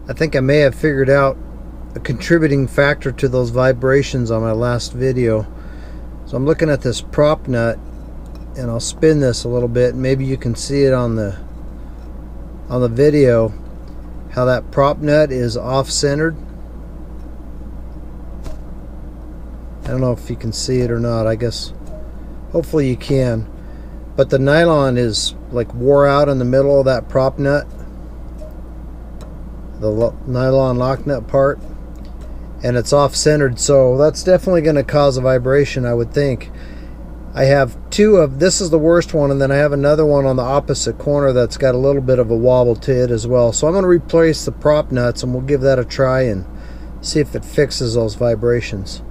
I think I may have figured out a contributing factor to those vibrations on my last video. So I'm looking at this prop nut, and I'll spin this a little bit. Maybe you can see it on the video, how that prop nut is off-centered. I don't know if you can see it or not. I guess hopefully you can. But the nylon is like wore out in the middle of that prop nut, the nylon lock nut part, and it's off-centered, so that's definitely going to cause a vibration, I would think. I have two of, this is the worst one, and then I have another one on the opposite corner that's got a little bit of a wobble to it as well. So I'm going to replace the prop nuts, and we'll give that a try and see if it fixes those vibrations.